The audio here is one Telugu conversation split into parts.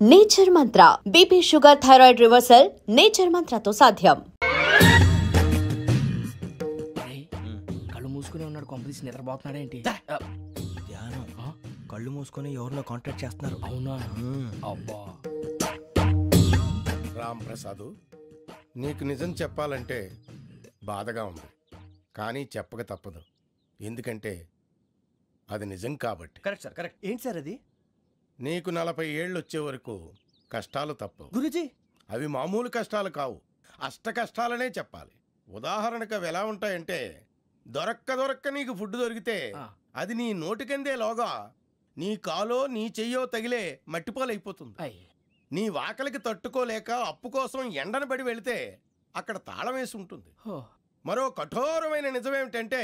Nature Mantra BP sugar thyroid reversal nature మంత్రతో సాధ్యం. కళ్ళు మూసుకుని ఉన్నాడు, కొంపదీసి నిద్రపోతున్నాడేంటి? ధ్యానం. కళ్ళు మూసుకొని ఎవరినో కాంటాక్ట్ చేస్తున్నారు. అవునా? అబ్బా రామ్ ప్రసాద్, నీకు నిజం చెప్పాలంటే బాధగా ఉంది, కానీ చెప్పక తప్పదు. ఎందుకంటే అది నిజం కాబట్టి. Correct sir, correct. ఏంటి సార్ అది? నీకు 40 ఏళ్ళు వచ్చే వరకు కష్టాలు తప్పవు గురూజీ. అవి మామూలు కష్టాలు కావు, అష్ట కష్టాలనే చెప్పాలి. ఉదాహరణకు అవి ఎలా ఉంటాయంటే, దొరక్క నీకు ఫుడ్ దొరికితే అది నీ నోటికందే లోగా నీ కాలో నీ చెయ్యో తగిలే మట్టిపాలైపోతుంది. నీ వాకలికి తట్టుకోలేక అప్పు కోసం ఎండను పడి వెళితే అక్కడ తాళం వేసి ఉంటుంది. మరో కఠోరమైన నిజమేమిటంటే,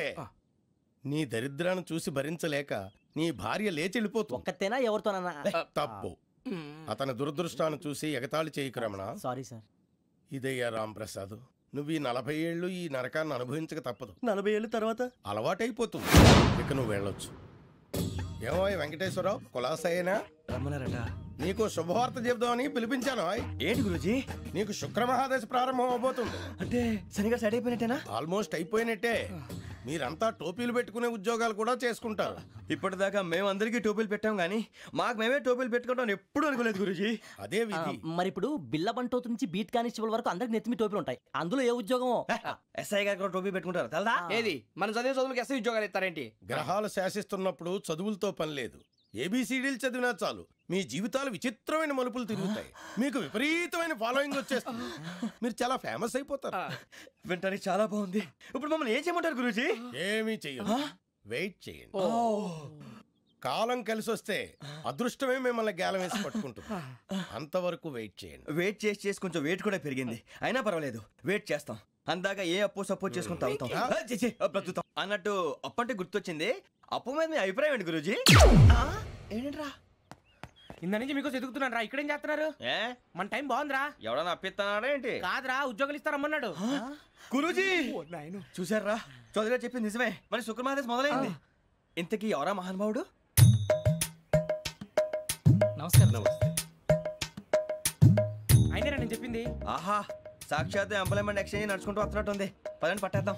నీ దరిద్రాన్ని చూసి భరించలేక నీ భార్య లేచి వెళ్ళిపోతుంది. ఒక్కతేనా ఎవరితోనన్నా? తప్పు. అతని దురదృష్టాన్ని చూసి ఎగతాళి చేయకు రమణ. Sorry sir. ఇదయ్యా రాంప్రసాద్, నువ్వు ఈ 40 ఏళ్ళు ఈ నరకాన్ని అనుభవించక తప్పదు. 40 ఏళ్ళ తర్వాత అలవాటైపోతుంది. ఇక నువ్వు వెళ్ళొచ్చు. ఏమో వెంకటేశ్వరరావు, కులాసైనా రమ్మన్నారట. నీకు శుభవార్త చెబుదామని పిలిపించాను. ఏంటి గురూజీ? నీకు శుక్రమహాదశ ప్రారంభం అవబోతుంది. అంటే సరిగా సెట్ అయిపోయినట్టేనా? ఆల్మోస్ట్ అయిపోయినట్టే. మీరంతా టోపీలు పెట్టుకునే ఉద్యోగాలు కూడా చేసుకుంటారు. ఇప్పటిదాకా మేమందరికీ టోపీలు పెట్టాం గానీ మాకు మేమే టోపీలు పెట్టుకుంటాం ఎప్పుడు అనుకోలేదు గురూజీ. అదే విధి. మరి ఇప్పుడు బిల్ల బంటోతు నుంచి బీట్ కానిస్టేబుల్ వరకు అందరికి నెత్తిమి టోపీలు ఉంటాయి. అందులో ఏ ఉద్యోగం? ఎస్ఐ గారు కూడా టోపీ పెట్టుకుంటారు తెలదా? ఏది మన చదువులకు ఎస్ఐ ఉద్యోగాలు ఇస్తారేంటి? గ్రహాలు శాసిస్తున్నప్పుడు చదువులతో పని లేదు. ఏబిసిడీలు చదివినా చాలు మీ జీవితాలు విచిత్రమైన మలుపులు తిరుగుతాయి. మీకు విపరీతమైన ఫాలోయింగ్ వచ్చేస్తుంది. మీరు చాలా ఫేమస్ అయిపోతారు. వింటానికి చాలా బాగుంది. ఇప్పుడు మమ్మల్ని ఏం చేయమంటారు గురూజీ? ఏమీ చెయ్యదు, వెయిట్ చేయండి. కాలం కలిసి వస్తే అదృష్టమే మిమ్మల్ని గేలం వేసి పట్టుకుంటుంది. అంతవరకు వెయిట్ చేయండి. వెయిట్ చేసి కొంచెం వెయిట్ కూడా పెరిగింది. అయినా పర్వాలేదు, వెయిట్ చేస్తాం. అందాక ఏ అప్పు సపోర్ట్ చేసుకుని తాగుతాం అన్నట్టు. అప్పు అంటే గుర్తొచ్చింది. అప్పు మీద మీ అభిప్రాయం ఏంటి గురూజీ? ఏంటరా ఇంత నుంచి మీకు ఎదుగుతున్నాను రా. ఇక్కడేం చేస్తున్నారు? మన టైం బాగుందిరా. ఎవడన్నా అప్పిస్తున్నాడా ఏంటి? కాదురా, ఉద్యోగాలు ఇస్తారమ్మన్నాడు గురూజీ. చూసారా, చౌదరిగా చెప్పింది నిజమే. మరి శుక్రమహాదేశ్ మొదలైంది. ఇంతకీ ఎవరా మహానుభావుడు? నమస్కారం. అయినా నేను చెప్పింది. ఆహా, సాక్షాత్ ఎంప్లాయ్మెంట్ ఎక్స్చేంజ్ నడుచుకుంటూ వస్తున్నట్టు ఉంది. పదండి పట్టేద్దాం.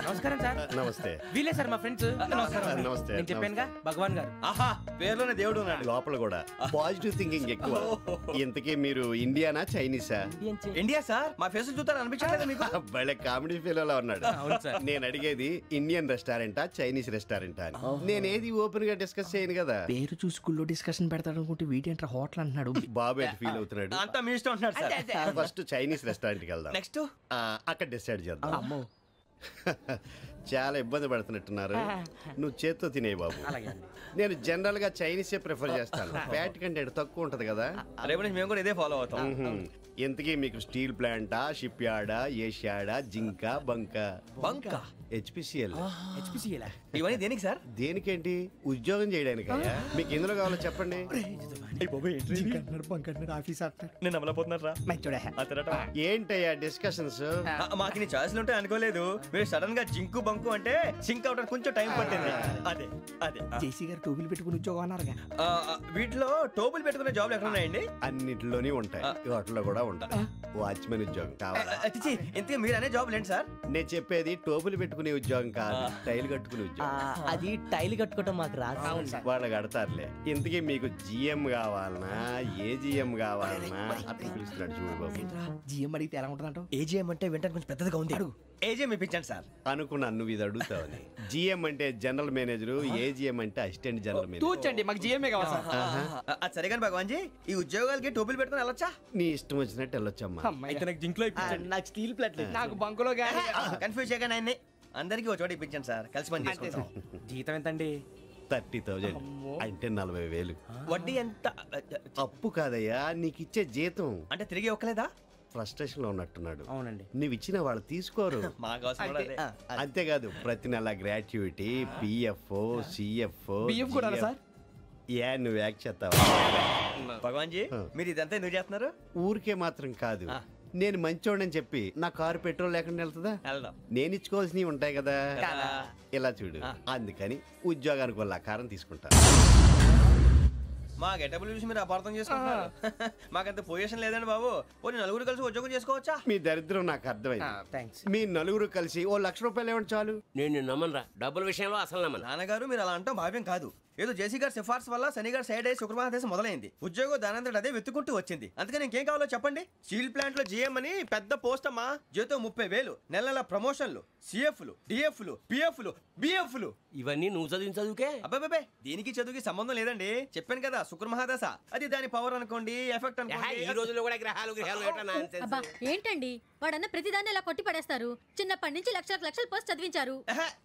నమస్కారం సార్. నమస్తే. వీలే సార్ మా ఫ్రెండ్స్. నమస్తే. నేను చెప్పానుగా, భగవాన్ గారు. ఆహా, పేర్లోనే దేవుడు ఉన్నాడు. లోపల కూడా పాజిటివ్ థింకింగ్ ఎక్కువ. ఇంతకీ మీరు ఇండియానా చైనీసా? India sir. మా ఫేస్ చూస్తారు అనిపించలేదు మీకు? వాళ్ళ కామెడీ ఫీల్ ఉన్నాడు. అవును సార్. నేను అడిగేది ఇండియన్ రెస్టారెంటా చైనీస్ రెస్టారెంటా అని. నేనేది ఓపెన్ గా డిస్కస్ చేయను కదా. పేరు చూసుకుల్లో డిస్కషన్ పెడతాడు అనుకుంటే వీటేంట్రా హోటల్ అంటున్నాడు. బాబు ఎట్ ఫీల్ అవుతున్నాడు. అంతా మీ ఇష్టం ఉంటున్నాడు సార్. ఫస్ట్ చైనీస్ రెస్టారెంట్ కి వెళ్దాం. నెక్స్ట్ అక్కడ డిసైడ్ చేద్దాం. చాలా ఇబ్బంది పడుతున్నట్టున్నారు. నువ్వు చేత్తో తినే బాబు. నేను జనరల్ గా చైనీసే ప్రిఫర్ చేస్తాను. ఫ్యాట్ కంటెంట్ తక్కువ ఉంటది కదా. రేపు నుంచి మేము కూడా ఇదే ఫాలో అవుతాం. ఇంతకీ మీకు స్టీల్ ప్లాంటా, షిప్ యార్డా, ఏషియాడా, జింక, బంక, హెచ్పిసిఎల్. ఇవన్నీ దేనికి సార్? దేనికేంటి? ఉద్యోగం చేయడానికి. మీకు ఎందులో కావాలో చెప్పండి. నేను అమలపోతున్నారా? ఏంటయ్యా డిస్కషన్స్? మాకు నీ ఛాయిస్లు ఉంటాయి అనుకోలేదు. మీరు సడన్ గా జింకు బంకు అంటే సింక్ అవడానికి కొంచెం టైం పట్టింది. అదే అదే జేసీ గారు టోపీలు పెట్టుకుని ఉద్యోగం అన్నారుగా. వీటిలో టోపులు పెట్టుకునే జాబ్లు ఎక్కడ ఉన్నాయండి? అన్నిటిలోనే ఉంటాయి, వాటిలో కూడా ఉంటాయి. వాచ్మెన్ ఉద్యోగం కావాలా? ఇంతకీ మీరు అనే జాబ్ ఏంటి సార్? నేను చెప్పేది టోపులు పెట్టుకునే ఉద్యోగం కాదు, టైల్ కట్టుకునే ఉద్యోగం. అది టైల్ కట్టుకోవటం మాకు రాదు. వాళ్ళు కడతారులే. ఇంతకీ మీకు జిఎం కావాలనా, ఏ జిఎం కావాలనా? అట్లా పిలుస్తున్నాడు చూడు బాబు. జిఎం అడిగితే ఎలా ఉంటుందంట? ఏజీఎం అంటే వెంటనే కొంచెం పెద్దదిగా ఉంది. ఏజీఎం ఇప్పించండి సార్. అనుకున్నాను నువ్వు ఇది అడుగుతావని. జిఎం అంటే జనరల్ మేనేజర్, ఏజిఎం అంటే అసిస్టెంట్ జనరల్ మేనేజర్. తూచండి, మాకు జిఎంఏ కావాలి సార్. అది సరే కానీ భగవాన్ జీ, ఈ ఉద్యోగాలకి టోపులు పెట్టుకుని వెళ్ళొచ్చా? నీ ఇష్టం వచ్చినట్టు వెళ్ళొచ్చమ్మా. అయితే నాకు జింక్లో నాకు స్టీల్ ప్లేట్, నాకు బంకులో గానీ. కన్ఫ్యూజ్ చేయగానే ఆయన్ని అందరికీ ఒక చోట ఇప్పించండి సార్. కలిసి పని చేసుకుంటాం. జీతం ఎంతండి? 30,000 అంటే 40,000. వడ్డీ ఎంత? అప్పు కాదయ్యా, నీకు ఇచ్చే జీతం. అంటే తిరిగి ఒక్కలేదా? ఫ్రస్ట్రేషన్ లో ఉన్నట్టున్నాడు. అవునండి. నువ్వు ఇచ్చిన వాళ్ళు తీసుకోరు. అంతేకాదు ప్రతి నెల గ్రాట్యుటీ, పిఎఫ్, సిఎఫ్ కూడా సార్. ఏ నువ్వు యాక్ట్ చేస్తావా? భగవాన్ జీ, మీరు ఇదంతా ఎందుకు చేస్తున్నారు? ఊరికే మాత్రం కాదు, నేను మంచోడని చెప్పి నా కారు పెట్రోల్ లేకుండా వెళ్తుందా? నేను ఇచ్చుకోవాల్సినవి ఉంటాయి కదా. ఇలా చూడు, అందుకని ఉద్యోగానికి వాళ్ళ ఆకారం తీసుకుంటా. మా గెటబుల్ చూసి మీరు అపార్థం చేసుకుంటున్నారు. మాకంత పొజిషన్ లేదండి బాబు. పోనీ నలుగురు కలిసి ఉద్యోగం చేసుకోవచ్చా? మీ దరిద్రం నాకు అర్థమైంది. మీ నలుగురు కలిసి ₹1,00,000 ఇవ్వండి చాలు. నేను నమ్మనరా, డబ్బుల విషయంలో అసలు నమ్మను. నాన్నగారు మీరు అలా అంటాం భావ్యం కాదు. ఏదో జేసీ గారి సిఫార్సు వల్ల శని గారు సైడ్ అయ్యి శుక్రవారం మొదలైంది. ఉద్యోగం దానంతటి అదే వెతుకుంటూ వచ్చింది. అందుకని ఇంకేం కావాలో చెప్పండి. స్టీల్ ప్లాంట్ లో జీఎం అని పెద్ద పోస్ట్ అమ్మా. జీతం 30,000, నెల నెల ప్రమోషన్లు, సిఎఫ్లు, డిఎఫ్లు, పిఎఫ్లు, బిఎఫ్లు. ఇవన్నీ నువ్వు చదివిన చదువుకే? అబ్బాబే దీనికి చదువుకి సంబంధం లేదండి. చెప్పాను కదా శుక్ర మహాదశ. అది దాని పవర్ అనుకోండి, ఎఫెక్ట్ అనుకోండి. ఈ రోజుల్లో కూడా గ్రహాలు అబ్బా ఏంటండి వాడన్న ప్రతిదాన్ని ఇలా కొట్టి పడేస్తారు. చిన్నప్పటి నుంచి లక్షలు పోస్ట్ చదివించారు.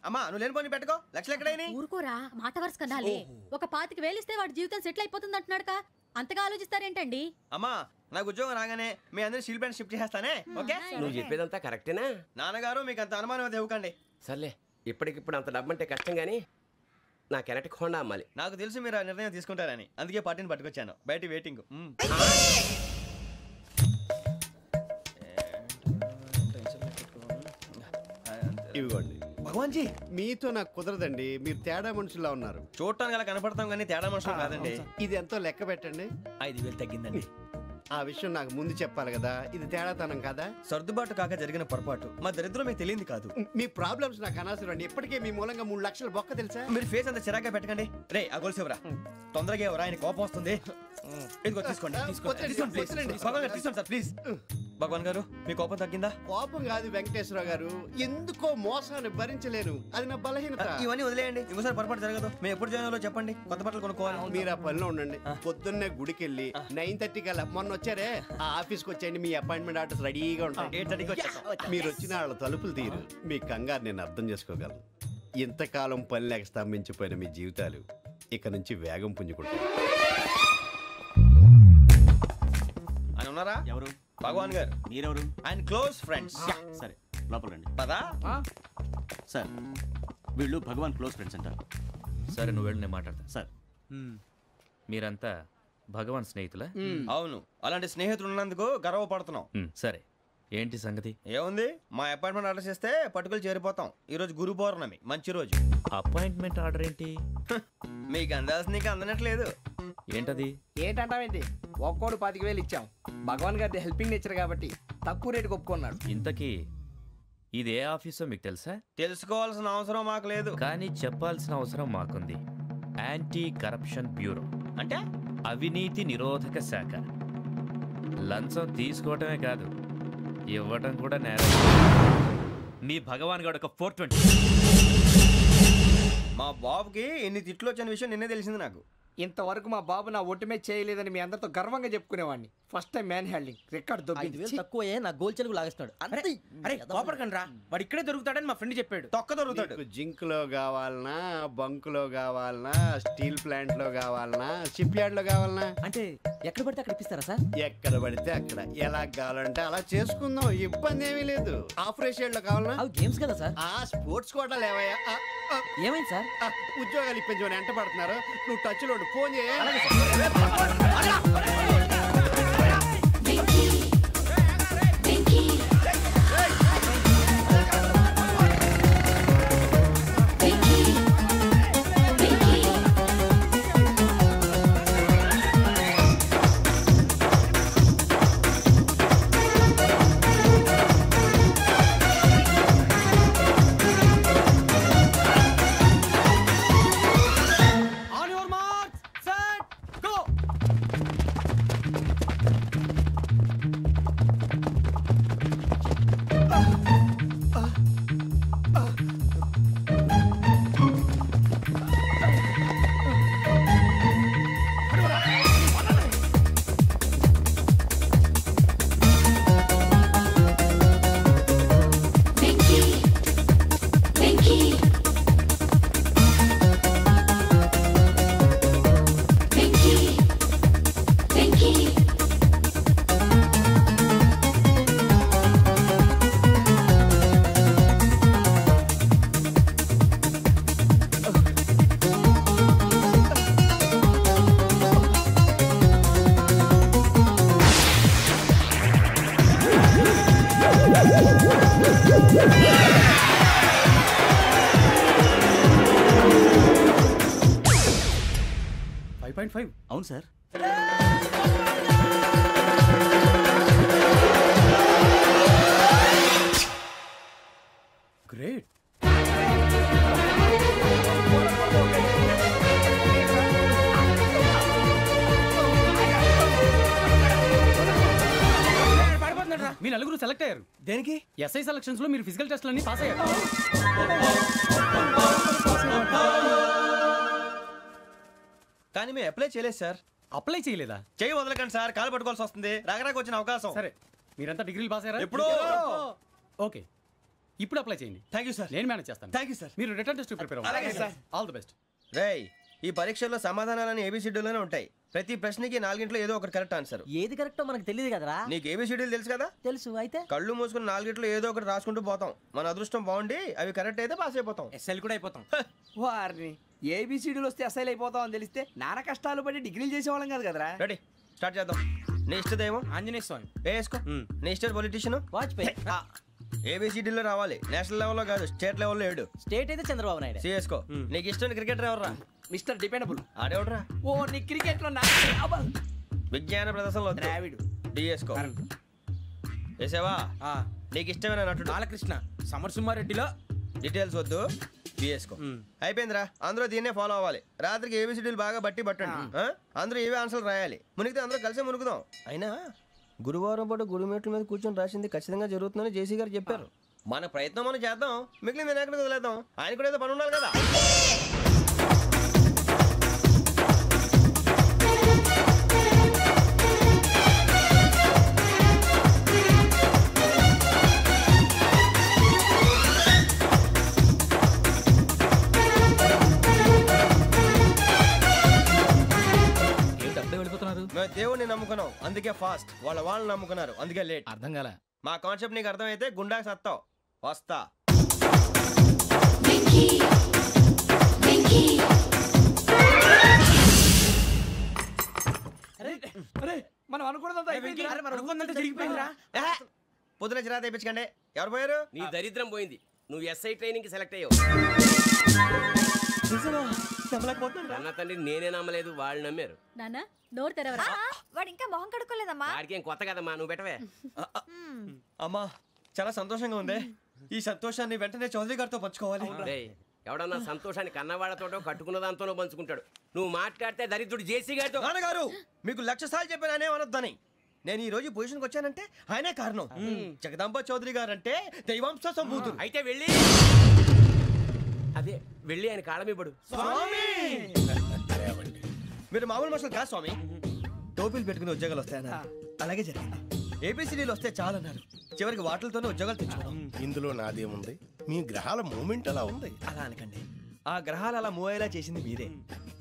అమ్మా నువ్వు లేని పోనీ పెట్టుకో. లక్షలు ఎక్కడైనా ఊరుకోరా, మాట వరుస కదాలే. ఒక 25,000 ఇస్తే వాడి జీవితం సెటిల్ అయిపోతుంది అంటున్నాడుగా. అంతగా ఆలోచిస్తారేంటండి? అమ్మా నాకు ఉద్యోగం రాగానే మీ అందరూ స్టీల్ ప్లాంట్ షిఫ్ట్ చేస్తానే. ఓకే నువ్వు చెప్పేదంతా కరెక్టేనా? నాన్నగారు మీకు అంత అనుమానం అయితే ఇవ్వకండి. సర్లే, ఇప్పటికిప్పుడు అంత డబ్బు అంటే కష్టం గానీ నా కెనటిక్ హోండా అమ్మాలి. నాకు తెలుసు మీరు ఆ నిర్ణయం తీసుకుంటారని, అందుకే పార్టీని పట్టుకొచ్చాను. బయట వెయిటింగ్. ఇవ్వండి. భగవాన్ జీ మీతో నాకు కుదరదండి. మీరు తేడా మనుషుల్లా ఉన్నారు. చూడటానికి అలా కనపడతాం కానీ తేడా మనుషులు కాదండి. ఇది ఎంతో లెక్క పెట్టండి. 5,000 తగ్గిందండి. ఆ విషయం నాకు ముందు చెప్పాలి కదా. ఇది తేడాతనం కదా. సర్దుబాటు కాక జరిగిన పొరపాటు. మా దరిద్రం మీకు తెలియదు కాదు. మీ ప్రాబ్లమ్స్ నాకు అనవసరం అండి. ఇప్పటికే మీ మూలంగా 3 లక్షలు బొక్క తెలుసా. మీరు ఫేస్ అంత చిరాగ్గా పెట్టకండి. రే ఆ గొలుసేవరా, తొందరగా ఎవరా, ఆయన కోపం వస్తుంది. ఇదిగో తీసుకోండి. భగవాన్ గారు తీసుకోండి సార్ ప్లీజ్. భగవాన్ గారు మీ కోపం తగ్గిందా? కోపం కాదు వెంకటేశ్వర గారు, ఎందుకో మోసాన్ని భరించలేను. అది నా బలహీనత. ఇవన్నీ వదిలేయండి, ఇంకోసారి పొరపాటు జరగదు. మేము ఎప్పుడు జాయిన్ అవ్వాలో చెప్పండి, కొత్త బట్టలు కొనుక్కోవాలి. మీరు ఆ పనిలో ఉండండి. పొద్దున్నే గుడికి వెళ్ళి 9:30 కల్లా, మొన్న వచ్చారే ఆ ఆఫీస్కి వచ్చేయండి. మీ అపాయింట్మెంట్ ఆర్డర్స్ రెడీగా ఉంటాయి. 8:30కి వచ్చేస్తాం. మీరు వచ్చిన వాళ్ళ తలుపులు తీరు. మీ కంగారు నేను అర్థం చేసుకోగలను. ఇంతకాలం పని లేక స్తంభించిపోయిన మీ జీవితాలు ఇక నుంచి వేగం పుంజుకుంటాయి. ఆయన ఉన్నారా? ఎవరు? భగవాన్ గారు. మీరెవరు? ఆయన క్లోజ్ ఫ్రెండ్స్. సరే లోపల రండి. పదా సార్ వీళ్ళు భగవాన్ క్లోజ్ ఫ్రెండ్స్ అంటారు. సరే నువ్వు వెళ్ళి నేను మాట్లాడతా. సార్ మీరంతా భగవాన్ స్నేహితులా? అవును, అలాంటి స్నేహితులు ఉన్నందుకు గర్వపడుతున్నాం. సరే ఏంటి సంగతి? ఏముంది, మా అపాయింట్మెంట్ ఆర్డర్ చేస్తే పట్టుకులు చేరిపోతాం. ఈ రోజు గురు పౌర్ణమి, మంచి రోజు. అపాయింట్మెంట్ ఆర్డర్ ఏంటి? మీకు అందాల్సిన నీకు అందనట్లేదు. ఏంటది? ఏంటంటావేంటి? ఒక్కోడు 25,000 ఇచ్చాం. భగవాన్ గారి హెల్పింగ్ నేచర్ కాబట్టి తక్కువ రేటుకి ఒప్పుకున్నాడు. ఇంతకీ ఇది ఏ ఆఫీసో మీకు తెలుసా? తెలుసుకోవాల్సిన అవసరం మాకు లేదు, కానీ చెప్పాల్సిన అవసరం మాకుంది. యాంటీ కరప్షన్ బ్యూరో అంటే అవినీతి నిరోధక శాఖ. లంచం తీసుకోవటమే కాదు, ఇవ్వటం కూడా నేరం. మీ భగవాన్ గారు ఒక 420. మా బాబుకి ఎన్ని తిట్లు వచ్చిన విషయం నిన్నే తెలిసింది నాకు. ఇంతవరకు మా బాబు నా ఒట్టుమే చేయలేదని మీ అందరితో గర్వంగా చెప్పుకునేవాడిని. First time man handing record 5,000 తక్కువ నా గోల్ చెలుగు లాగేస్తున్నాడు. అరే కోపడకండి రా, వాడు ఇక్కడే దొరుకుతాడని మా ఫ్రెండ్ చెప్పాడు. తొక్క దొరుకుతాడు. జింక్ లో కావాలనా, బంక్ లో కావాలనా, స్టీల్ ప్లాంట్ లో కావాలనా, షిప్ యార్డ్ లో కావాలనా? అంటే ఎక్కడ పడితే అక్కడ ఇప్పిస్తారా సార్? ఎక్కడ పడితే అక్కడ, ఎలా కావాలంటే అలా చేసుకుందాం. ఇబ్బంది ఏమీ లేదు. ఆపరేషన్ లో కావాలనా? అవి గేమ్స్ కదా సార్. ఆ స్పోర్ట్స్ కోటా లేవయ్యా. ఏమైంది సార్? ఉద్యోగాలు ఇప్పించమని ఎంట పడుతున్నారు. నువ్వు టచ్ లో ఫోన్ చేయ. 1.5. అవును సార్. గ్రేట్. మీ నలుగురు సెలెక్ట్ అయ్యారు. దేనికి? ఎస్ఐ సెలక్షన్స్ లో మీరు ఫిజికల్ టెస్ట్ అన్ని పాస్ అయ్యారు. కానీ మేము అప్లై చేయలేదు సార్. అప్లై చేయలేదా? చేయి వదలకండి సార్, కాలు పట్టుకోవాల్సి వస్తుంది. రాగరాకు వచ్చిన అవకాశం. సరే, మీరంతా డిగ్రీలు పాస్ అయ్యారా? ఎప్పుడో. ఓకే, ఇప్పుడు అప్లై చేయండి. Thank you sir. నేను మేనేజ్ చేస్తాను. Thank you sir. మీరు రిటర్న్ టెస్ట్ ప్రిపేర్ అవ్వండి. అలాగే సార్. All the best. రేయ్, ఈ పరీక్షల్లో సమాధానాలని ఏబిసిడీలోనే ఉంటాయి. ప్రతి ప్రశ్నకి 4 ఏదో ఒకటి కరెక్ట్ ఆన్సర్. ఏది కరెక్టో మనకు తెలియదు కదరా. నీకు ఏబిసిడీలు తెలుసు కదా? తెలుసు. అయితే కళ్ళు మూసుకుని 4 ఏదో ఒకటి రాసుకుంటూ పోతాం. మన అదృష్టం బాగుండి అవి కరెక్ట్ అయితే పాస్ అయిపోతాం. ఎస్ఎల్ కూడా అయిపోతాం. వారిని ఏబిసిడీలు వస్తే ఎస్ఐలు అయిపోతాం అని తెలిస్తే నాన్న కష్టాలు పడి డిగ్రీలు చేసేవాళ్ళం కాదు కదరా. రెడీ, స్టార్ట్ చేద్దాం. నీ ఇష్టదేమో ఆంజనేయ స్వామి. వేసుకో. నీ ఇష్ట పొలిటీషియన్ వాజ్పేయి. ఏబిసిడీలో రావాలి. నేషనల్ లెవెల్లో కాదు, స్టేట్ లెవెల్లో 7. స్టేట్ అయితే చంద్రబాబు నాయుడు. సిఎస్కో. నీకు ఇష్టం క్రికెటర్ ఎవర్రా? Mister dependable. ఆడేవడరా? ఓ నీ క్రికెట్ లో విజ్ఞాన ప్రదర్శనలో ద్రావిడు. డిఎస్కో. వేసావా? నీకు ఇష్టమైన నటుడు? బాలకృష్ణ. సమర్సింహారెడ్డిలో డీటెయిల్స్ వద్దు, బిఎస్కో. అయిపోయిందిరా. అందరూ దీన్నే ఫాలో అవ్వాలి. రాత్రికి ఏబిసిడీలు బాగా బట్టి పట్టండి. అందరూ ఏవే ఆన్సర్లు రాయాలి. మునిగితే అందరూ కలిసి మునుగుదాం. అయినా గురువారం పాటు గురుమేట్ల మీద కూర్చొని రాసింది ఖచ్చితంగా జరుగుతుందని జేసీ గారు చెప్పారు. మన ప్రయత్నం మనం చేద్దాం, మిగిలింది నేను ఎక్కడికి వదిలేద్దాం. ఆయన కూడా ఏదో పని ఉండాలి కదా. మేము దేవుడిని నమ్ముకున్నాం, అందుకే ఫాస్ట్. వాళ్ళు నమ్ముకున్నారు, అందుకే లేట్. అర్థం కాలే. మా కాన్సెప్ట్ నీకు అర్థమైతే గుండాకి సత్తావు. వస్తా. మనం అనుకున్నదంతా జరిగిపోయిందిరా. పొద్దున చిరా తెప్పించకండి. ఎవరు పోయారు? నీ దరిద్రం పోయింది. నువ్వు ఎస్ఐ ట్రైనింగ్ కి సెలెక్ట్ అయ్యావు. అన్న తండ్రి నేనే నమ్మలేదు, వాళ్ళు నమ్మారు. నాన్న నోరు తెరవరా. వాడు ఇంకా మొహం కడుక్కోలేదమ్మా. వాడికి ఏం కొత్త కదమ్మా, నువ్వు పెట్టవే. అమ్మా, చాలా సంతోషంగా ఉంది. ఈ సంతోషాన్ని వెంటనే చౌదరి గారితో పంచుకోవాలి. ఎవడన్నా సంతోషాన్ని కన్నవాళ్లతోటో కట్టుకున్న దాంతోనో పంచుకుంటాడు. నువ్వు మాట్లాడితే దరిద్రుడు జేసీ గారితో. నాన్నగారు, మీకు 1,00,000 సార్లు చెప్పానే అనొద్దని. నేను ఈ రోజు పొజిషన్కి వచ్చానంటే ఆయనే కారణం. జగదాంబ చౌదరి గారు అంటే దైవాంశ సంభూతుడు. అయితే వెళ్ళి అదే వెళ్ళి ఆయన కాళ్ళమివ్వడు. మీరు మామూలు మనుషులు కాదు స్వామి. టోపీలు పెట్టుకుని ఉద్యోగాలు వస్తాయన్నారు, అలాగే జరిగింది. ఏబిసిడీలు వస్తే చాలన్నారు, చివరికి వాటిలతోనే ఉద్యోగాలు తెచ్చుకున్నాం. ఇందులో నాదేముంది? మీ గ్రహాల మూమెంట్ అలా ఉంది. అలా అనకండి, ఆ గ్రహాలు అలా మూవ్ అయ్యేలా చేసింది మీరే.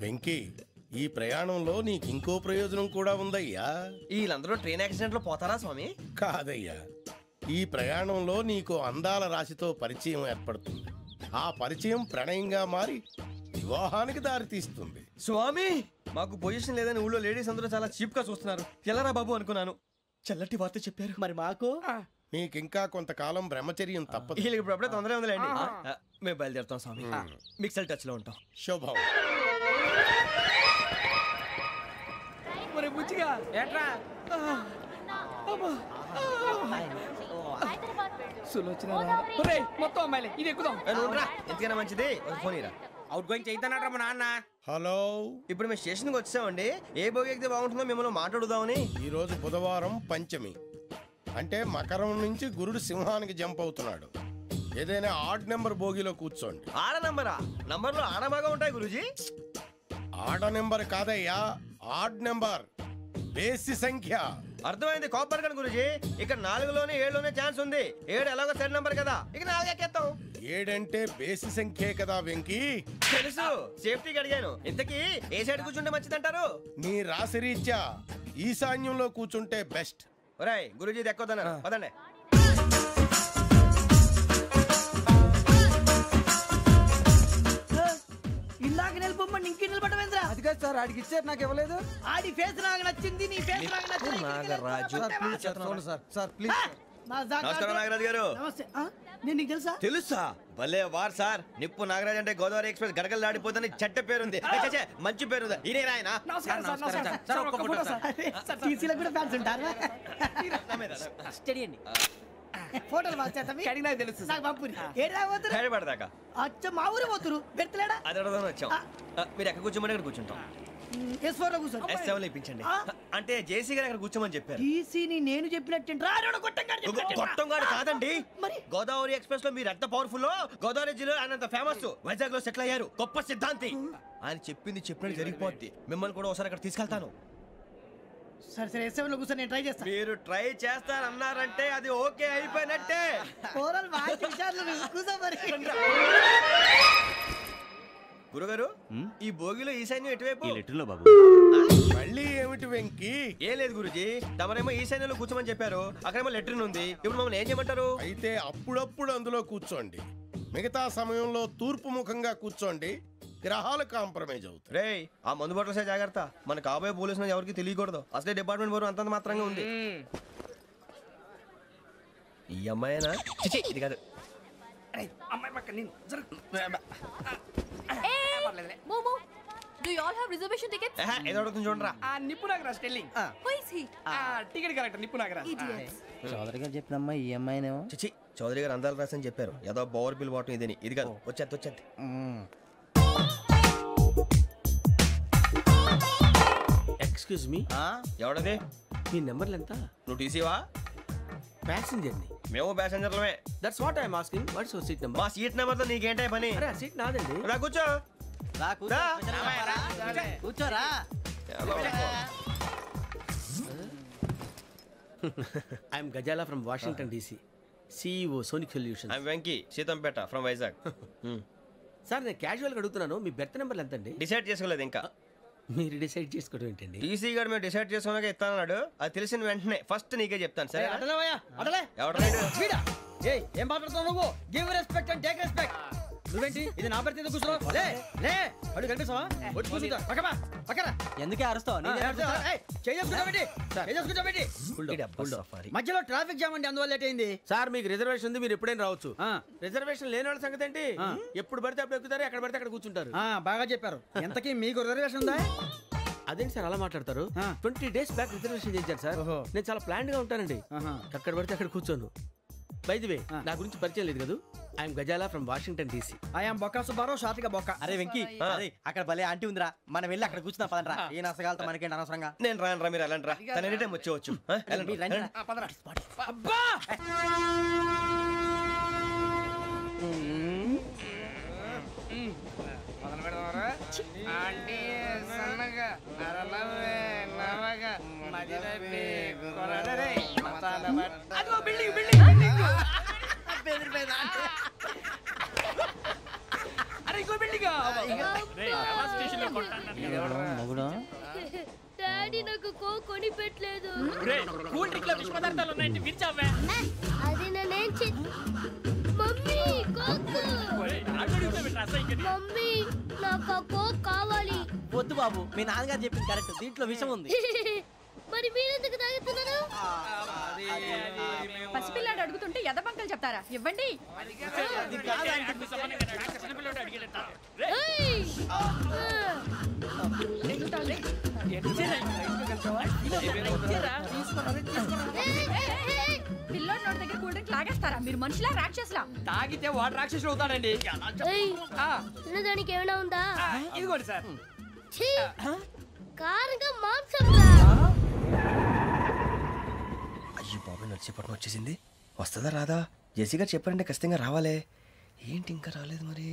వెంకీ, ఈ ప్రయాణంలో నీకు ఇంకో ప్రయోజనం కూడా ఉందయ్యా. వీళ్ళందరూ ట్రైన్ యాక్సిడెంట్ లో పోతారా స్వామి? కాదయ్యా, ఈ ప్రయాణంలో నీకు అందాల రాశితో పరిచయం ఏర్పడుతుంది. ఆ పరిచయం ప్రణయంగా మారి వివాహానికి దారితీస్తుంది. స్వామి, మాకు పొజిషన్ లేదని ఊళ్ళో లేడీస్ అందరూ చాలా చీప్ గా చూస్తున్నారు. ఎలారా బాబు అనుకున్నాను. చల్లటి వార్త చెప్పారు. మరి మాకు నీకింకా కొంతకాలం బ్రహ్మచర్యం తప్పదు. వీళ్ళకి ఇప్పుడు అప్పుడే తొందరగా ఉందిలేండి. మేము బయలుదేరుతాం స్వామి. మిక్సెల్ టచ్ లో ఉంటాం. శుభం. మొత్తం అమ్మాయిలే, ఇది ఎక్కుదాం. ఎందుకైనా మంచిది ఫోన్ ఇరా. అవుట్ గోయింగ్ చేద్దానట్రా మా నాన్న. హలో, ఇప్పుడు మేము స్టేషన్కి వచ్చామండి. ఏ బోగి ఎక్కితే బాగుంటుందో మిమ్మల్ని మాట్లాడుదామని. ఈరోజు బుధవారం పంచమి, అంటే మకరం నుంచి గురుడు సింహానికి జంప్ అవుతున్నాడు. ఏదైనా ఆడ్ నెంబర్ బోగిలో కూర్చోండి. ఆడ నంబరా? నంబర్లో ఆడ బాగా ఉంటాయి గురూజీ. ఆడ నెంబర్ కాదయ్యా, ఆడ్ నెంబర్, బేసి సంఖ్య. అర్థమైంది. కాపర్ కన్ గురూజీ, ఇక్కడ 4లోనే 7లోనే ఛాన్స్ ఉంది. 7 ఎలాగో సెడ్ నంబర్ కదా, ఇక 4 ఎక్కేస్తాం. 7 అంటే బేసి సంఖ్యే కదా వెంకీ. తెలుసు, సేఫ్టీకి అడిగాను. ఇంతకీ ఏ సైడ్ కూర్చుంటే మంచిదంటారు? నీ రాశి రీత్యా ఈశాన్యంలో కూర్చుంటే బెస్ట్. ఒరేయ్, గురూజీ దెక్కొద్దన్నారు, పదండి. ఇందాక నిలబొమ్మని ఇంకే నిలబడమేంద్రా? అది కాదు సార్, ఆడికి ఇచ్చారు, నాకు ఇవ్వలేదు. ఆడి ఫేస్ నాకు నచ్చింది, నీ ఫేస్ నాకు నచ్చింది. Nagaraju, sir please. నమస్కారం నాగరాజు గారు. నమస్తే. నేను నీకు తెలుసా? తెలుసా? భలే వార్ సార్. నిప్పు నాగరాజ్ అంటే గోదావరి ఎక్స్ప్రెస్ గడగలు దాడిపోతుంది చెట్ట పేరుంది. మంచి పేరుంది. ఈయన ఆయన టీసీలో కూడా ఫ్యాన్స్ ఉంటారు. స్టడీ అండి. ఫోటోలు నాకు తెలుసు. నాకు పంపుని హైదరాబాద్ అచ్చ మా ఊరు పోతురు పెడతలేడా? అది అడగదామని వచ్చాం. మీరు ఎక్కడ కూర్చోమని అక్కడ కూర్చుంటాం. S7 ఇప్పించండి. అంటే జేసీ గారు అక్కడ కూర్చోమని చెప్పారు. టీసీని నేను చెప్పినట్టు గొట్టంగాడు కాదండి. గోదావరి ఎక్స్ప్రెస్ లో మీరు ఎంత పవర్ఫుల్, గోదావరి జిల్లా ఆయన ఫేమస్, వైజాగ్ లో సెటిల్ అయ్యారు, గొప్ప సిద్ధాంతి. ఆయన చెప్పింది చెప్పినట్టు జరిగిపోద్ది. మిమ్మల్ని కూడా ఒకసారి అక్కడ తీసుకెళ్తాను. సరే సరే S7 కూర్చొని నేను ట్రై చేస్తాను. మీరు ట్రై చేస్తారన్నారంటే అది ఓకే అయిపోయినట్టే. గురుగారు ఈ భోగిలో ఈశాన్యం ఎటువైపు? బాబు మళ్ళీ ఏమిటి వెంకీ? ఏం లేదు గురుజీ, తమరేమో ఈశాన్యంలో కూర్చోమని చెప్పారు, అక్కడేమో లెట్రిన్ ఉంది. ఇప్పుడు మమ్మల్ని ఏం చేయమంటారు? అయితే అప్పుడప్పుడు అందులో కూర్చోండి, మిగతా సమయంలో తూర్పు ముఖంగా కూర్చోండి. గ్రహాలు కాంప్రమైజ్ అవుతాయి. రే ఆ మందు బట్టలసే జాగ్రత్త. మన కాబోయే పోలీసులు ఎవరికి తెలియకూడదు. అసలే డిపార్ట్మెంట్ బోరు అంతంత మాత్రంగా ఉంది. ఈ అమ్మాయినా? ఇది కాదు. అమ్మాయి పక్క నేను Do you all have reservation tickets? ఏదో అడుగుతుంది చూడరా. నిప్పు Nagaraj telling. Who is he? Ticket collector నిప్పు నాగరాజ్. చౌదరి గారు చెప్పినమ్మా ఈ అమ్మాయినేమో. చిచి చౌదరి గారు అందాలు రాసని చెప్పారు. ఏదో బోర్ బిల్ బాటం ఇదని. ఇది కాదు. వచ్చేది. Excuse me, ఎవడది? మీ నెంబర్లు ఎంత? నువ్వు టీసీవా? ప్యాసింజర్ ని. మేము ప్యాసెంజర్లమే. That's what I'm asking. What's your seat number? మా సీట్ నెంబర్ తో నీకేంటే పని? అరే ఆ సీట్ నాదండి. రా కూర్చో. కూర్చోరా. I'm Gazala from Washington DC, CEO Sonic Solutions. I'm Venky Seethampeta from Vizag. Sir నేను క్యాజువల్గా అడుగుతున్నాను, మీ బెర్త్ నెంబర్లు ఎంత అండి? డిసైడ్ చేసుకోలేదు ఇంకా. మీరు డిసైడ్ చేసుకోవడం ఏంటండి? టీసీ గారు మేము డిసైడ్ చేసుకున్నాక ఇస్తానన్నాడు. అది తెలిసిన వెంటనే ఫస్ట్ నీకే చెప్తాను. సరే ఏం మాట్లాడుతున్నావు నువ్వు? Give respect and take respect. నువ్వేంటి ఇది నా పరిస్థితి కూర్చున్నావు? లే అడుగు కనిపిస్తావా? వచ్చి కూర్చుంటా. పక్కరా. ఎందుకే అరుస్తావు? మధ్యలో ట్రాఫిక్ జామ్ అండి, అందువల్ల లేట్ అయింది. సార్ మీకు రిజర్వేషన్ ఉంది, మీరు ఎప్పుడైనా రావచ్చు. రిజర్వేషన్ లేని వాళ్ళ సంగతి ఏంటి? ఎప్పుడు పడితే అప్పుడు ఎక్కుతారు, ఎక్కడ పడితే అక్కడ కూర్చుంటారు. బాగా చెప్పారు. ఎంతకీ మీకు రిజర్వేషన్ ఉందా? అదేంటి సార్ అలా మాట్లాడతారు? 20 days బ్యాక్ రిజర్వేషన్ చేశారు సార్. నేను చాలా ప్లాన్డ్ గా ఉంటానండి. అక్కడ పడితే అక్కడ కూర్చోను. బై ది వే నా గురించి పరిచయం లేదు కదా. I'm Gazala from Washington DC. I'm Bokka Subbarao, షార్ట్గా బొక్క. అరే వెంకీ, అక్కడ భలే ఆంటీ ఉందిరా, మనం వెళ్ళి అక్కడ కూర్చున్నా పదనరా. ఏ నసగాలతో మనకేంటి అనవసరంగా. నేను రాను రా, మీరు వెళ్ళండి రా. తన ఎనీ టైం వచ్చేవచ్చు. డాడీ నాకు కోక్ కొని పెట్టలేదు. అది నేనేం మమ్మీ కోక్. మమ్మీ నాకు కోక్ కావాలి. వద్దు బాబు, మీ నాన్నగారు చెప్పింది కరెక్ట్, దీంట్లో విషయం ఉంది. మరి మీరెందుకు తాగుతున్నారు? పసిపిల్లాడు అడుగుతుంటే ఎదబంకలు చెప్తారా? ఇవ్వండి. పిల్లోడి నోటి దగ్గర కూల్ డ్రింక్ లాగేస్తారా? మీరు మనుషులా రాక్షసులా? తాగితే వాడు రాక్షసులు అవుతాడండి. తినడానికి ఏమైనా ఉందా? ఇదిగోండి సార్. కారంగా మాంసం. అయ్యో బాబాయ్, నడిచేపట్నం వచ్చేసింది. వస్తుందా రాదా? జెసి గారు చెప్పారంటే ఖచ్చితంగా రావాలే. ఏంటి ఇంకా రాలేదు మరి?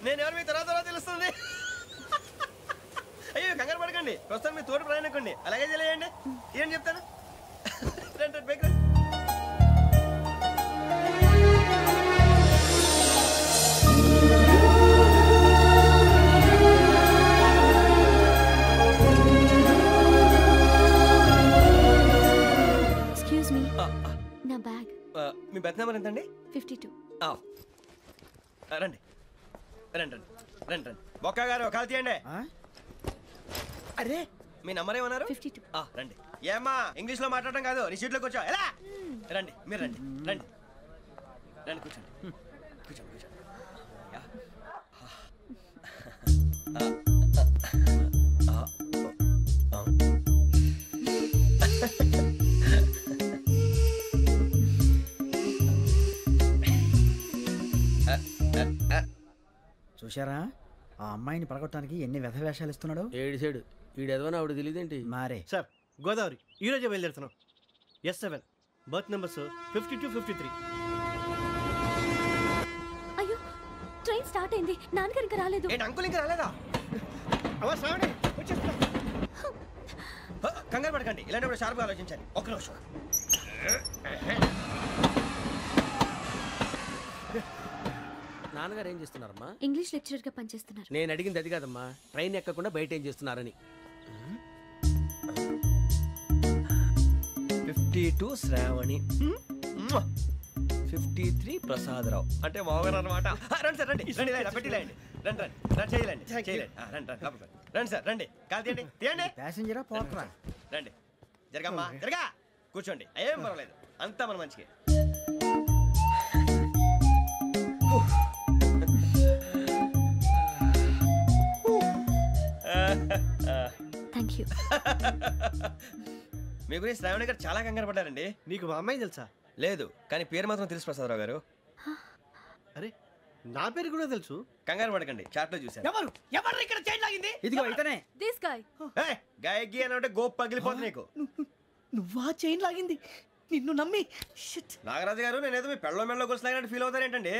నేను ఎవరు మీ తర్వాత తెలుస్తుంది. అయ్యో కంగారు పడకండి, ప్రస్తుతం మీ తోటి ప్రయాణకండి. అలాగే తెలియండి, ఏం చెప్తాను. రండి బైక్ రండి. ఎక్స్క్యూజ్ మీ, నా బ్యాగ్. మీ బెత్ నెంబర్ ఎంతండి? 52. రండి రండి రండి రండి రండి. బొక్క గారు కాల్ తీయండి. అరే మీ నంబర్ ఏమన్నారు? 52. రండి. ఏమ్మా ఇంగ్లీష్ లో మాట్లాడడం కాదు, నీ సీట్లో కూర్చో. ఎలా రండి, మీరు రండి రండి రండి, కూర్చోండి కూర్చోండి కూర్చోండి. చూశారా ఆ అమ్మాయిని పడగొట్టడానికి ఎన్ని వ్యధ వేషాలు ఇస్తున్నాడు. ఏడు సైడు ఈడు ఎదవని ఆవిడ తెలియదేంటి? మారే సార్ గోదావరి ఈరోజే బయలుదేరుతున్నాం. S7 berth numbers 52, 53. అయ్యో ట్రైన్ స్టార్ట్ అయింది, నాన్నగారు ఇంకా రాలేదు. అంకుల్ ఇంకా రాలేదా? కంగారు పడకండి, ఇలాంటప్పుడు షార్ప్గా ఆలోచించాలి. ఒక్క నిమిషం. నాన్నగారు ఏం చేస్తున్నారమ్మా? ఇంగ్లీష్ లెక్చరర్ గా పనిచేస్తున్నారు. నేను అడిగింది అది కాదమ్మా, ట్రైన్ ఎక్కకుండా బయట ఏం చేస్తున్నారని. 52 శ్రావణి, 53 ప్రసాదరావు అంటే మామగారు అనమాట. రండి సార్ రండి రండి, పెట్టి లేండి. రండి రండి రండి, చేయలేండి చేయలేండి. రండి రండి లోపలికి రండి సార్, రండి కాల్ తీయండి తీయండి. ప్యాసింజరా పోట్రా. రండి జరగమ్మా జరగా, కూర్చోండి. ఏం పర్వాలేదు, అంతా మన మంచికి. Thank you. మీ గురించి శ్రావణి గారు చాలా కంగారు పడ్డారండి. నీకు మా అమ్మాయి తెలుసా? లేదు, కానీ పేరు మాత్రం తెలుసు ప్రసాదరావు గారు. అరే నా పేరు కూడా తెలుసు. కంగారు పడకండి, చాట్ లో చూసాను. ఎవరు ఎవరు ఇక్కడ చైన్ లాగింది? ఇదిగో ఇతనే. This guy. గాయకి అని అంటే గోప్ పగిలిపోతుంది నీకు. నువ్వా చైన్ లాగింది? నిన్ను నమ్మి. నాగరాజు గారు, నేనేదో మీ పెళ్ళ మెళ్ళలో గురిసిలాగినట్టు ఫీల్ అవుతారేంటండి?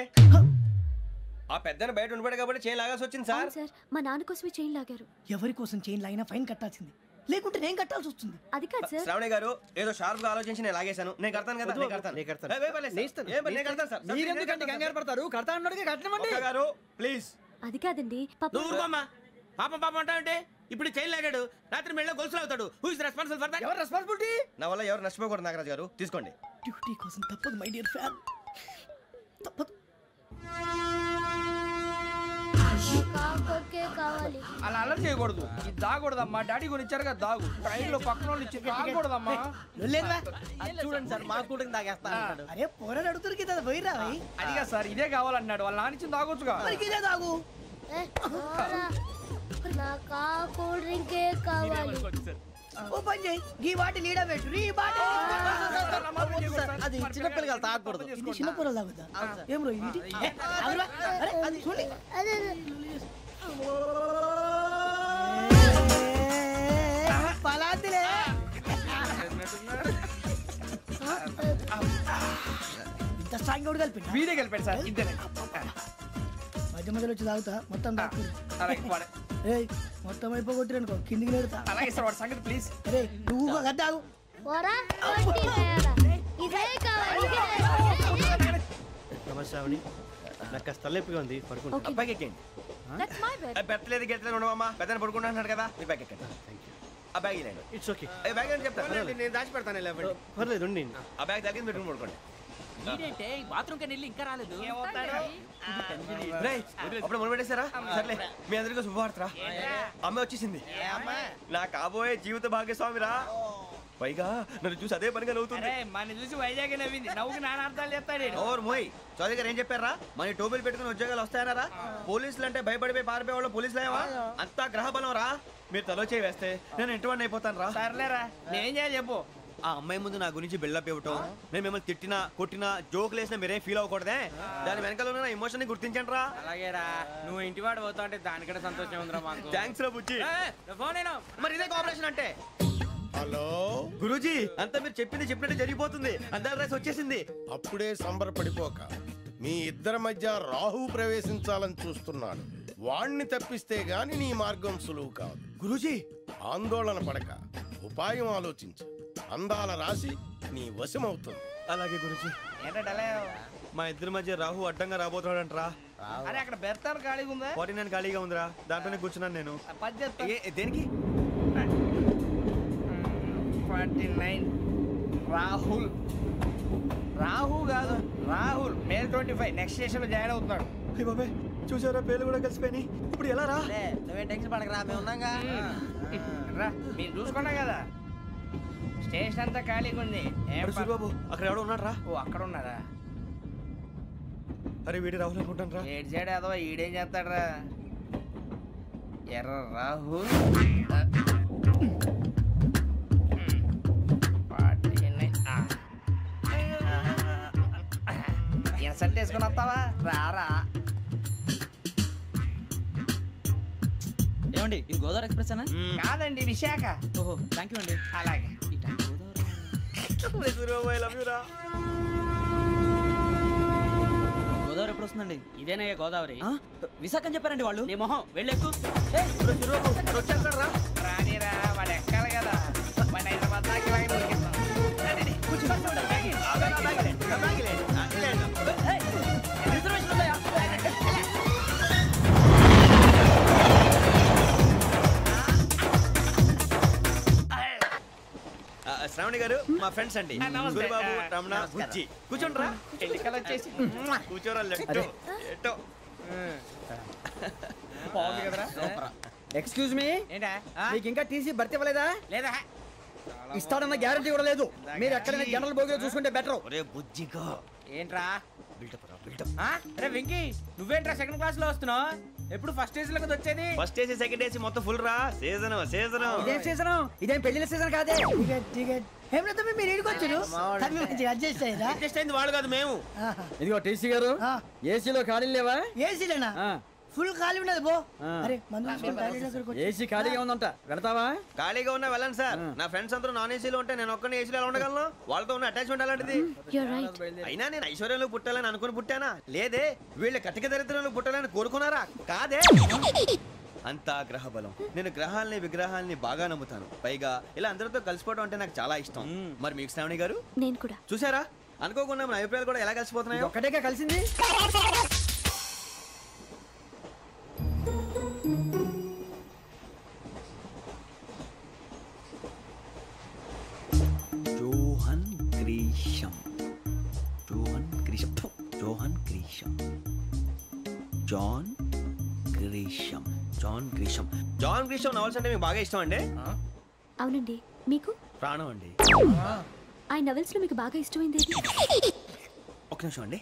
ఆ పెద్దని బయట ఉండిపోయాడు కాబట్టి చైన్ లాగాల్సి వచ్చింది సార్. సార్ మా నాన్న కోసమే చైన్ లాగారు. ఎవరి కోసం చైన్ లాగినా ఫైన్ కట్టాల్సింది, లేకుంటే నేను కట్టాల్సి వస్తుంది. అది కాదు సార్. శ్రావణి గారు ఏదో షార్ప్ గా ఆలోచించి నేను లాగేశాను. నేను కడతాను కదా, నేను కడతాను. మీరెందుకంటే కంగారు పడతారు? కడతా అన్నాడుగా కట్టమండి. గారు ప్లీజ్. అది కాదండి పాపం పాపం అంటావంటే ఇప్పుడు చైన్ లాగాడు, రాత్రి మెళ్ళ గొలుసులు అవుతాడు. Who is responsible for that? ఎవరు రెస్పాన్సిబిలిటీ? నా వల్ల ఎవరు నష్టపోకూడదు నాగరాజు గారు, తీసుకోండి. డ్యూటీ కోసం తప్పదు మై డియర్ ఫ్యాన్, తప్పదు. అలా అల్లరి చేయకూడదు, ఇది దాగకూడదమ్మా. డాడీ కొని ఇచ్చారు కదా దాగు, ట్రైన్ లో పక్కన వాళ్ళు ఇచ్చి దాగకూడదమ్మా. చూడండి సార్, మా కూడా తాగేస్తా. అరే పోరాడు అడుగుతారు కదా, పోయిరా. అదిగా సార్, ఇదే కావాలన్నాడు. వాళ్ళ నాన్న ఇచ్చింది తాగొచ్చుగా. ఇదే తాగు. కూల్ డ్రింకే కావాలి. ఓ పని చేయి, ఈ బాటిల్ లీడ పెట్టు. ఈ బాటిల్ అది చిన్నపిల్లలు తాగకూడదు, ఇది చిన్నపిల్లలు తాగుతా. ఏం రో ఇది? అరే అది చూడండి, పలాతిలే. ఇంత స్ట్రాంగ్ కూడా కలిపి వీడే కలిపాడు సార్. ఇద్దరే మధ్య మధ్యలో వచ్చి తాగుతా, మొత్తం తాగుతుంది. మొత్తం అయిపోగొట్టిరు అనుకో, కిందికి నేడుతా. అలాగే సార్, వాడి సంగతి ప్లీజ్. అరే నువ్వు తాగు. నమస్కారం, నాకు కాస్త తలెప్పిగా ఉంది, పడుకుంటా. అబ్బాయికి ఎక్కండి. పెట్టలేదు గెట్టలేదు ఉండవమ్మా, పెద్దని పడుకుంటున్నాడు కదా, మీ బ్యాగ్ ఎక్కండి. ఆ బ్యాగ్ ఇలాండి. It's okay. బ్యాగ్ అని చెప్తాను, నేను దాచి పెడతాను. పర్లేదు ఉండి. ఆ బ్యాగ్ తగ్గింది పెట్టుకుని పడుకోండి. బాత్రూమ్ కని ఇంకా రాలేదు. అప్పుడు మొదలు పెట్టేశారా? సర్లే, మీ అందరికీ శుభవార్తరా, అమ్మ వచ్చేసింది. నా కాబోయే జీవిత భాగ్యస్వామిరా. పైగా నన్ను చూసి అదే పనిగా నవ్వుతుంది. మన చూసి వైజాగ్ నవ్వింది, నవ్వుకి నాన్న అర్థాలు చెప్తాడు. ఓర్ మోయ్, చౌదరి గారు ఏం చెప్పారా? మన టోబీలు పెట్టుకుని ఉద్యోగాలు వస్తాయన్నారా? పోలీసులు అంటే భయపడిపోయి పారిపోయే వాళ్ళు పోలీసులేవా? అంతా గ్రహ బలం రా. మీరు తలో చేయి వేస్తే నేను ఇంటివాడిని అయిపోతాను రా. సర్లేరా, నేనేం చేయాలి చెప్పు. ఆ అమ్మాయి ముందు నా గురించి బిల్డప్ ఇవ్వటం, నేను మిమ్మల్ని తిట్టినా కొట్టినా జోకులు వేసినా మీరేం ఫీల్ అవ్వకూడదే. దాని వెనకాల ఉన్న ఎమోషన్ ని గుర్తించండి రా. అలాగేరా, నువ్వు ఇంటివాడు పోతా అంటే దానికంటే సంతోషం ఉందిరా మాకు. థ్యాంక్స్ రా బుజ్జి. మరి ఇదే కోఆపరేషన్ అంటే. హలో గురూజీ, అంతా మీరు చెప్పింది చెప్పినట్టు జరిగిపోతుంది. అందాల రైస్ వచ్చేసింది. అప్పుడే సంబరపడిపోక మీ ఇద్దరి మధ్య రాహు ప్రవేశించాలని చూస్తున్నాడు. వాణ్ణి తప్పిస్తే గాని నీ మార్గం సులువు కాదు. గురూజీ ఆందోళన పడక, ఉపాయం ఆలోచించు. అందాల రాశి నీ వశమవుతుంది. అలాగే గురూజీ. మా ఇద్దరి మధ్య రాహు అడ్డంగా రాబోతున్నాడంట్రా. అరే అక్కడ బెర్తాను ఖాళీగా ఉందా? 49 ఖాళీగా ఉందిరా, దాంట్లోనే కూర్చున్నాను నేను. దేనికి? 49 రాహుల్. రాహు కాదు, రాహుల్. మే 25 నెక్స్ట్ స్టేషన్ లో జాయిన్ అవుతున్నాడు. బాబాయ్ చూసారా, పేర్లు కూడా కలిసిపోయి. ఇప్పుడు ఎలా రా? నువ్వే టెన్షన్ పడకరా, మేము ఉన్నాగా. రా, మీరు చూసుకున్నా కదా స్టేషన్ అంతా ఖాళీగా ఉంది. బాబు అక్కడ ఎవడో ఉన్నాడు రా. ఓ అక్కడ ఉన్నారా? అరే వీడి రాహుల్ అనుకుంటాను రా. ఏడు సైడ్ ఏదో ఈడేం చేస్తాడు రా. ఎర్ర రాహుల్. ఇన్సల్ట్ వేసుకుని వస్తావా? రారా. ఏమండి ఇది గోదావరి ఎక్స్ప్రెస్ అనా? కాదండి, విశాఖ. ఓహో థ్యాంక్ యూ అండి. అలాగే. గోదావరి ఎప్పుడు వస్తుందండి? ఇదేనయ్యా గోదావరి. విశాఖ అని చెప్పారండి వాళ్ళు. నీ మొహం వెళ్ళెక్కు. రానిరా, వాడు ఎక్కాలి కదా. మన హైదరాబాద్ దాకా ఇలాగే దొరికిస్తాం. శ్రావణి గారు మా ఫ్రెండ్స్ అండి. గురుబాబు, రమణ, బుజ్జి. కూర్చోండి రా. వచ్చేసి కూర్చోరా. బాగుంది కదరా. ఎక్స్క్యూజ్ మీ, ఏంటా? మీకు ఇంకా టీసీ భర్తీ ఇవ్వలేదా? లేదా ఇస్తాడన్న గ్యారంటీ కూడా లేదు. మీరు ఎక్కడైనా జనరల్ బోగిలో చూసుకుంటే బెటర్. బుజ్జిగా ఏంట్రా అరే వెంకీ, నువ్వేంట్రా సెకండ్ క్లాస్ లో వస్తున్నావు? ఎప్పుడు ఫస్ట్ ఏసీ లో వచ్చేది? ఫస్ట్ ఏసీ సెకండ్ ఏసీ మొత్తం ఫుల్ రా. సీజన్ ఇదేం సీజన్? ఇదేం పెళ్లిన సీజన్ కాదే. మీరు ఇడికొచ్చారు, అడ్జస్ట్ అయ్యారా? అడ్జస్ట్ అయింది వాళ్ళు కాదు, మేము. ఇదిగో టీసీ గారు, ఏసీలో ఖాళీ లేవా? ఏసీలేనా? ఫుల్ ఖాళీ ఉన్నది బో. అరే ఏసీ ఖాళీగా ఉందంట, వెళ్తావా? ఖాళీగా ఉన్నా వెళ్ళండి సార్. నా ఫ్రెండ్స్ అందరూ నాన్ ఏసీలో ఉంటే నేను ఒక్కనే ఏసీలో ఎలా ఉండగలను? వాళ్ళతో ఉన్న అటాచ్మెంట్ అలాంటిది. అయినా నేను ఐశ్వర్యంలో పుట్టాలని అనుకుని పుట్టానా? లేదే. వీళ్ళ కటిక దరిద్రంలో పుట్టాలని కోరుకున్నారా? కాదే. అంతా గ్రహ బలం. నేను గ్రహాలని విగ్రహాలని బాగా నమ్ముతాను. పైగా ఇలా అందరితో కలిసిపోవడం అంటే నాకు చాలా ఇష్టం. మరి మీకు శ్రావణి గారు? నేను కూడా. చూసారా, అనుకోకుండా మన అభిప్రాయాలు కూడా ఎలా కలిసిపోతున్నాయి. ఒక్కటేగా కలిసింది. Johan Grisham. Johan Grisham. Johan Grisham. John Grisham. John Grisham. John Grisham novels అంటే మీకు బాగా ఇష్టం అండి? అవునండి. మీకు? ప్రాణం అండి. ఆ నవల్స్ లో మీకు బాగా ఇష్టమైంది? ఒక నిమిషం అండి.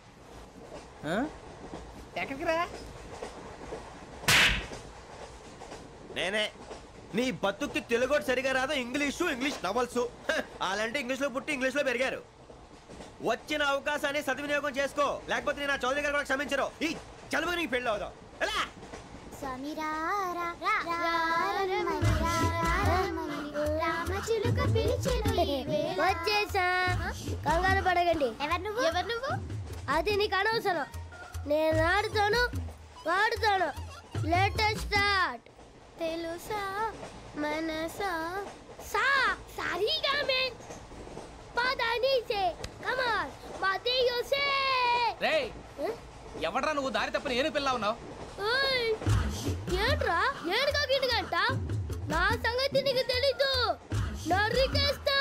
ఎక్కడికి రా? నేనే. నీ బతుక్కి తెలుగు సరిగా రాదు, ఇంగ్లీష్ నవల్స్. అలాంటి ఇంగ్లీష్ లో పుట్టి ఇంగ్లీష్ లో పెరిగారు. వచ్చిన అవకాశాన్ని సద్వినియోగం చేసుకో, లేకపోతే నేను నా చౌదరి గారు కూడా క్షమించరు. ఈ చదువు నీకు పెళ్ళి అవుదాం. ఎలా? వచ్చేసా, కంగారు పడకండి. ఎవరు నువ్వు? అది నీకు అనవసరం. నేను ఆడుతాను, వాడుతాను. Let start. తెలుసా మనసా సా సారీగా మే పదని సే కమాల్ మాదేయో సే. రేయ్, ఎవడ్రా నువ్వు? దారి తప్పని ఏను పిల్ల ఉన్నావు? ఓయ్ ఏంట్రా ఏడుగా గిడుగంట? నా సంగతి నీకు తెలీదు. నరికేస్తా.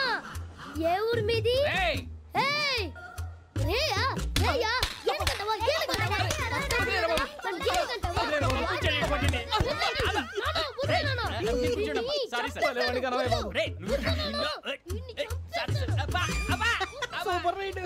ఏ ఊరు మీది? రేయ్ ఏయ్ రేయా రేయా ఏడుగంటవా ఏడుగంటవా సూపర్ రైడ్.